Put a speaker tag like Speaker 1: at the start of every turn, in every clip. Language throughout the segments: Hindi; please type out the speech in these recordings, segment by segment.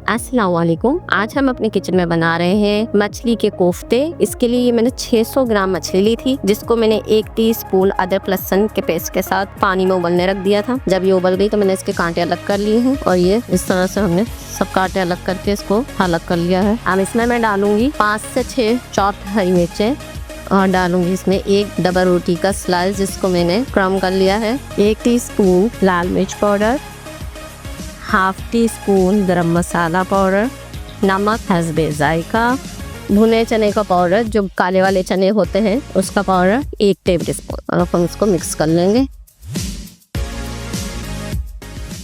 Speaker 1: अस्सलाम वालेकुम। आज हम अपने किचन में बना रहे हैं मछली के कोफ्ते। इसके लिए मैंने 600 ग्राम मछली ली थी, जिसको मैंने 1 टीस्पून अदरक लहसुन के पेस्ट के साथ पानी में उबलने रख दिया था। जब ये उबल गई तो मैंने इसके कांटे अलग कर लिए हैं और ये इस तरह से हमने सब कांटे अलग करके इसको अलग कर लिया है। अब इसमें मैं डालूंगी 5 से 6 चॉप्ड हरी मिर्चें और डालूंगी इसमें एक डबल रोटी का स्लाइस, जिसको मैंने क्रम कर लिया है। 1 टीस्पून लाल मिर्च पाउडर, हाफ टी स्पून गरम मसाला पाउडर, नमक हस्बे जायका, भुने चने का पाउडर, जो काले वाले चने होते हैं उसका पाउडर 1 टेबल स्पून, और हम इसको मिक्स कर लेंगे।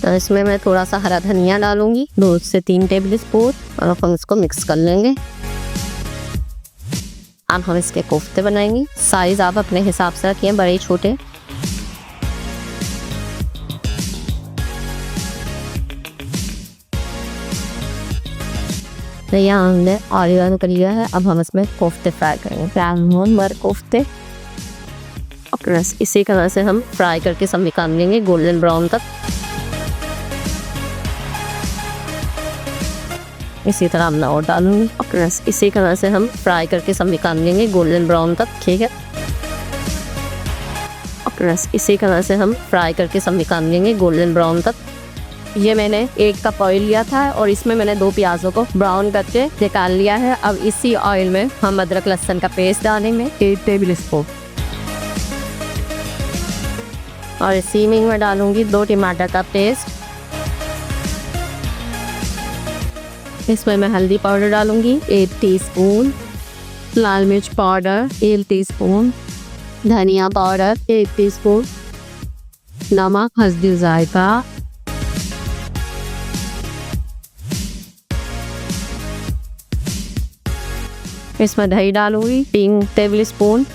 Speaker 1: तो इसमें मैं थोड़ा सा हरा धनिया डालूंगी 2 से 3 टेबल स्पून, और हम इसको मिक्स कर लेंगे। अब हम इसके कोफ्ते बनाएंगे। साइज आप अपने हिसाब से रखिए, बड़े छोटे। तो यहाँ हमने ऑलिव कर लिया है। अब हम इसमें कोफ्ते फ्राई करेंगे, सैल्मन मर कोफ्ते। और इसी तरह से हम फ्राई करके सब निकाल लेंगे गोल्डन ब्राउन तक। इसी तरह हम और डालूंगी, और इसी तरह से हम फ्राई करके सब निकाल लेंगे गोल्डन ब्राउन तक। ठीक है, और इसी तरह से हम फ्राई करके सब निकाल लेंगे गोल्डन ब्राउन तक। ये मैंने 1 कप ऑयल लिया था और इसमें मैंने 2 प्याजों को ब्राउन करके निकाल लिया है। अब इसी ऑयल में हम अदरक लहसुन का पेस्ट डालेंगे 1 टेबल स्पून, और इसी में डालूंगी 2 टमाटर का पेस्ट। इसमें मैं हल्दी पाउडर डालूंगी 1 टीस्पून, लाल मिर्च पाउडर 1 टीस्पून, धनिया पाउडर 1 टीस्पून, नमक हस्बे जायका, इसमें दही डालूंगी 3 टेबल स्पून।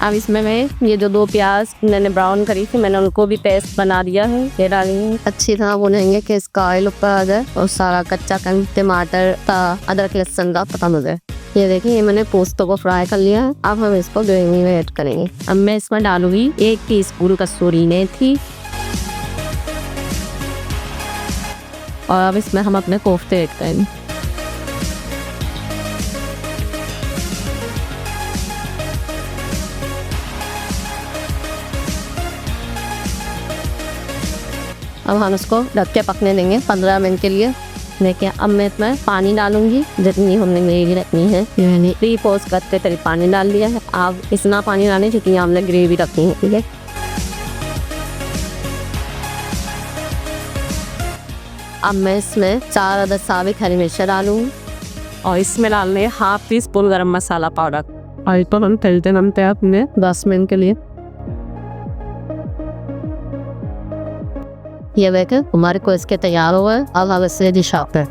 Speaker 1: अब इसमें मैं ये जो 2 प्याज मैंने ब्राउन करी थी, मैंने उनको भी पेस्ट बना दिया है, ये डालेंगे। अच्छी तरह भूनेंगे कि इसका ऑयल ऊपर आ जाए और सारा कच्चा टमाटर का अदरक लहसुन का पता हो जाए। ये देखिए, ये मैंने पोस्तों को फ्राई कर लिया है। अब हम इसको ग्रेवी में ऐड करेंगे। अब मैं इसमें डालूंगी 1 टीस्पून कसूरी मेथी, और अब इसमें हम अपने कोफ्ते ऐड करेंगे। अब हम इसको ढक के पकने देंगे 15 मिनट के लिए। देखिए, अब मैं इसमें पानी डालूंगी जितनी हमने ग्रेवी रखनी है। मैंने 3 पोस करते करीब पानी डाल दिया है। आप इतना पानी डालें जितनी हमने ग्रेवी रखनी है। ठीक है, अब मैं इसमें 4 अदद साबित हरी मिर्च डालूंगी,
Speaker 2: और इसमें डालने हाफ टी स्पून गरम मसाला पाउडर। और इसको हम तलते नमते अपने
Speaker 1: 10 मिनट के लिए। ये देखिए, हमारे को इसके तैयार हुआ है। अब हम इससे डिश आउट करें।